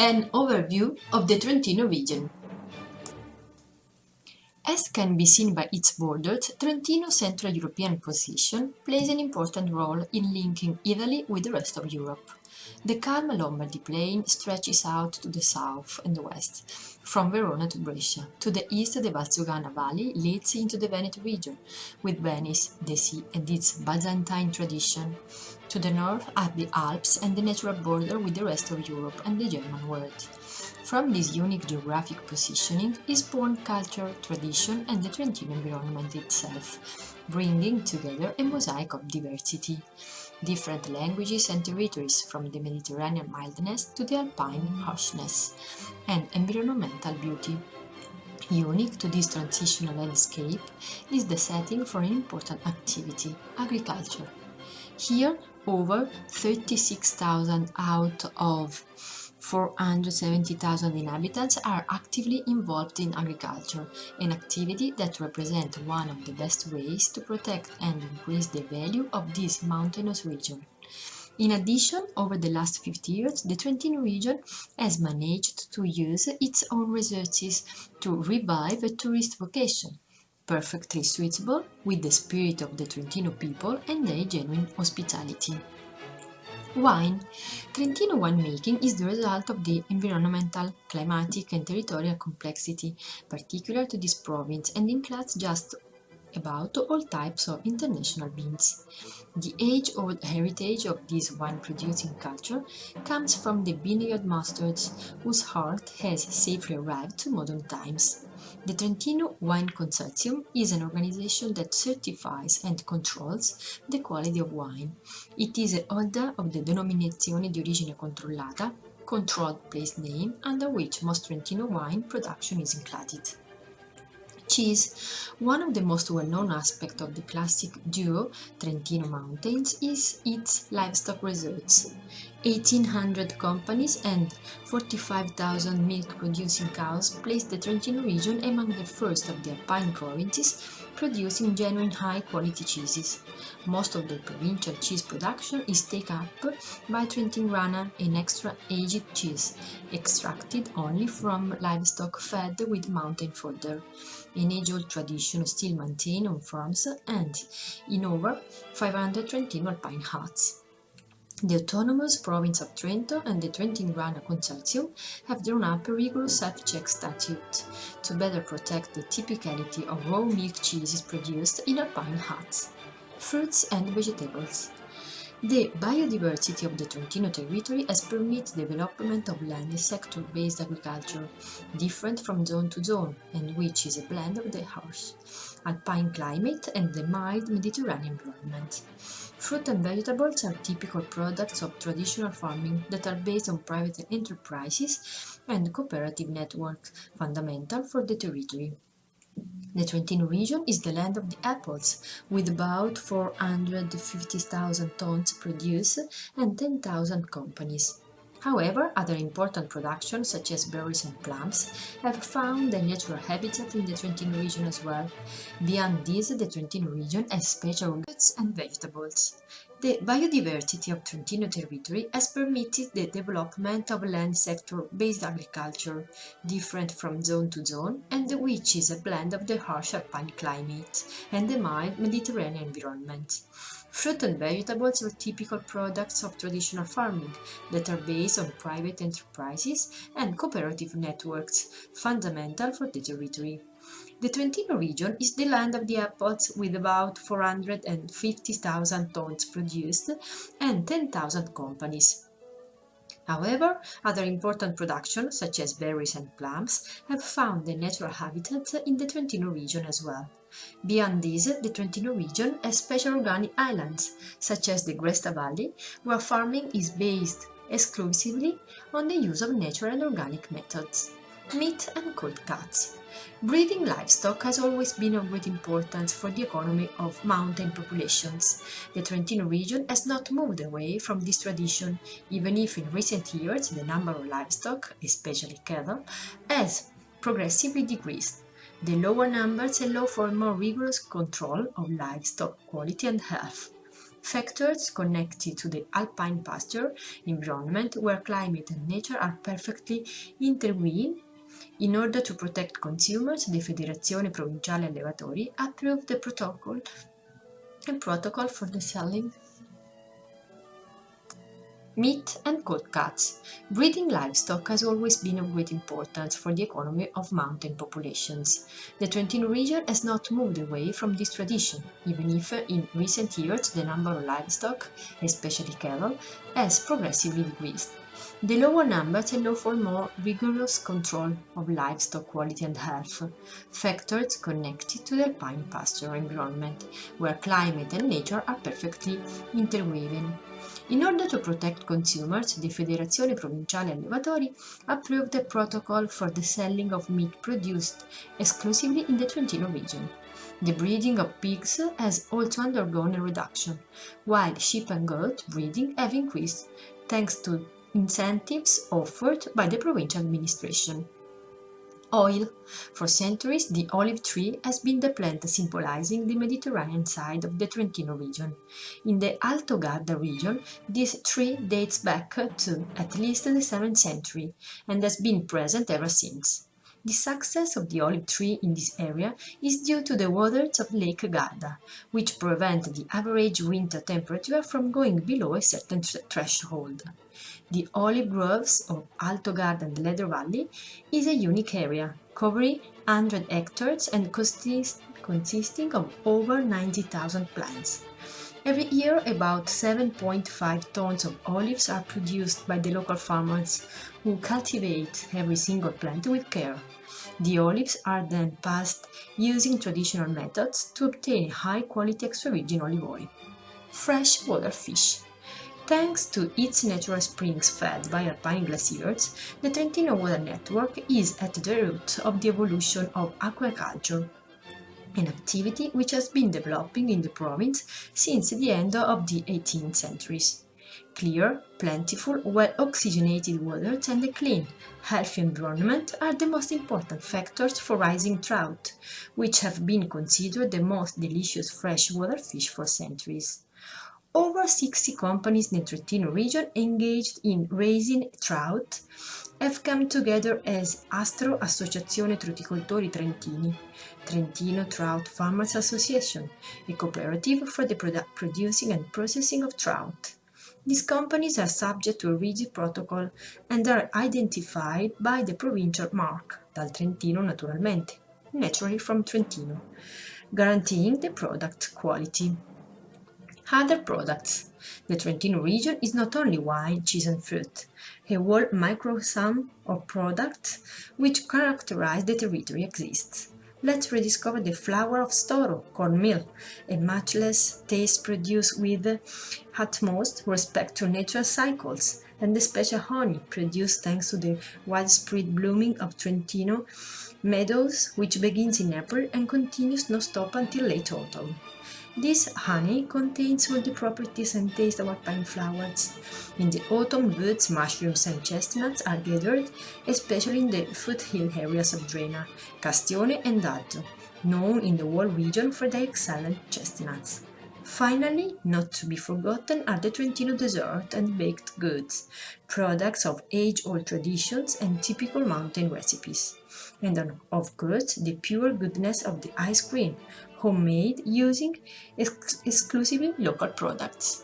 An overview of the Trentino region. As can be seen by its borders, Trentino's Central European position plays an important role in linking Italy with the rest of Europe. The calm Lombardy plain stretches out to the south and west, from Verona to Brescia. To the east, the Valsugana Valley leads into the Veneto region, with Venice, the sea, and its Byzantine tradition. To the north are the Alps and the natural border with the rest of Europe and the German world. From this unique geographic positioning is born culture, tradition, and the Trentino environment itself, bringing together a mosaic of diversity. Different languages and territories, from the Mediterranean mildness to the Alpine harshness, and environmental beauty. Unique to this transitional landscape is the setting for an important activity, agriculture. Here, over 36,000 out of 470,000 inhabitants are actively involved in agriculture, an activity that represents one of the best ways to protect and increase the value of this mountainous region. In addition, over the last 50 years, the Trentino region has managed to use its own resources to revive a tourist vocation, perfectly suitable with the spirit of the Trentino people and their genuine hospitality. Wine. Trentino winemaking is the result of the environmental, climatic, and territorial complexity particular to this province and includes just about all types of international beans. The age-old heritage of this wine-producing culture comes from the vineyard masters whose heart has safely arrived to modern times. The Trentino Wine Consortium is an organization that certifies and controls the quality of wine. It is a holder of the Denominazione di Origine Controllata, controlled place name under which most Trentino wine production is included. Cheese. One of the most well-known aspects of the classic duo Trentino Mountains is its livestock reserves. 1,800 companies and 45,000 milk-producing cows place the Trentino region among the first of the Alpine provinces producing genuine high-quality cheeses. Most of the provincial cheese production is taken up by Trentin-Grana, an extra-aged cheese, extracted only from livestock fed with mountain fodder, an age-old tradition still maintained on farms and in over 500 Trentino alpine huts. The autonomous province of Trento and the Trentin-Grana Consortium have drawn up a rigorous self-check statute to better protect the typicality of raw milk cheeses produced in alpine huts. Fruits and vegetables. The biodiversity of the Trentino territory has permitted the development of land sector-based agriculture, different from zone to zone, and which is a blend of the harsh alpine climate and the mild Mediterranean environment. Fruit and vegetables are typical products of traditional farming that are based on private enterprises and cooperative networks, fundamental for the territory. The Trentino region is the land of the apples, with about 450,000 tons produced and 10,000 companies. However, other important productions, such as berries and plums, have found a natural habitat in the Trentino region as well. Beyond this, the Trentino region has special fruits and vegetables. The biodiversity of Trentino territory has permitted the development of land sector-based agriculture, different from zone to zone, and which is a blend of the harsh alpine climate and the mild Mediterranean environment. Fruit and vegetables are typical products of traditional farming that are based on private enterprises and cooperative networks, fundamental for the territory. The Trentino region is the land of the apples, with about 450,000 tons produced and 10,000 companies. However, other important productions, such as berries and plums, have found a natural habitat in the Trentino region as well. Beyond this, the Trentino region has special organic islands, such as the Gresta Valley, where farming is based exclusively on the use of natural and organic methods. Meat and cold cuts. Breeding livestock has always been of great importance for the economy of mountain populations. The Trentino region has not moved away from this tradition, even if in recent years the number of livestock, especially cattle, has progressively decreased. The lower numbers allow for a more rigorous control of livestock quality and health. Factors connected to the alpine pasture environment where climate and nature are perfectly interwoven. In order to protect consumers, the Federazione Provinciale Allevatori approved the protocol for the selling meat and cold cuts. Breeding livestock has always been of great importance for the economy of mountain populations. The Trentino region has not moved away from this tradition, even if in recent years the number of livestock, especially cattle, has progressively decreased. The lower numbers allow for more rigorous control of livestock quality and health, factors connected to the alpine pasture environment, where climate and nature are perfectly interwoven. In order to protect consumers, the Federazione Provinciale Allevatori approved a protocol for the selling of meat produced exclusively in the Trentino region. The breeding of pigs has also undergone a reduction, while sheep and goat breeding have increased thanks to incentives offered by the provincial administration. Oil. For centuries, the olive tree has been the plant symbolizing the Mediterranean side of the Trentino region. In the Alto Garda region, this tree dates back to at least the 7th century and has been present ever since. The success of the olive tree in this area is due to the waters of Lake Garda, which prevent the average winter temperature from going below a certain threshold. The olive groves of Alto Garda and Leather Valley is a unique area, covering 100 hectares and consisting of over 90,000 plants. Every year, about 7.5 tons of olives are produced by the local farmers, who cultivate every single plant with care. The olives are then passed using traditional methods to obtain high-quality extra virgin olive oil. Freshwater fish. Thanks to its natural springs fed by alpine glaciers, the Trentino water network is at the root of the evolution of aquaculture, an activity which has been developing in the province since the end of the 18th centuries. Clear, plentiful, well-oxygenated waters and a clean, healthy environment are the most important factors for raising trout, which have been considered the most delicious freshwater fish for centuries. Over 60 companies in the Trentino region engaged in raising trout have come together as Astro Associazione Truticoltori Trentini, Trentino Trout Farmers Association, a cooperative for the producing and processing of trout. These companies are subject to a rigid protocol and are identified by the provincial mark, dal Trentino naturalmente, naturally from Trentino, guaranteeing the product quality. Other products. The Trentino region is not only wine, cheese and fruit, a whole microcosm of products which characterize the territory exists. Let's rediscover the flour of Storo, cornmeal, a matchless taste produced with utmost respect to natural cycles, and the special honey produced thanks to the widespread blooming of Trentino meadows, which begins in April and continues non-stop until late autumn. This honey contains all the properties and taste of alpine flowers. In the autumn, woods, mushrooms, and chestnuts are gathered, especially in the foothill areas of Drena, Castione, and Daggio, known in the whole region for their excellent chestnuts. Finally, not to be forgotten are the Trentino dessert and baked goods, products of age-old traditions and typical mountain recipes. And of course, the pure goodness of the ice cream, homemade using exclusively local products.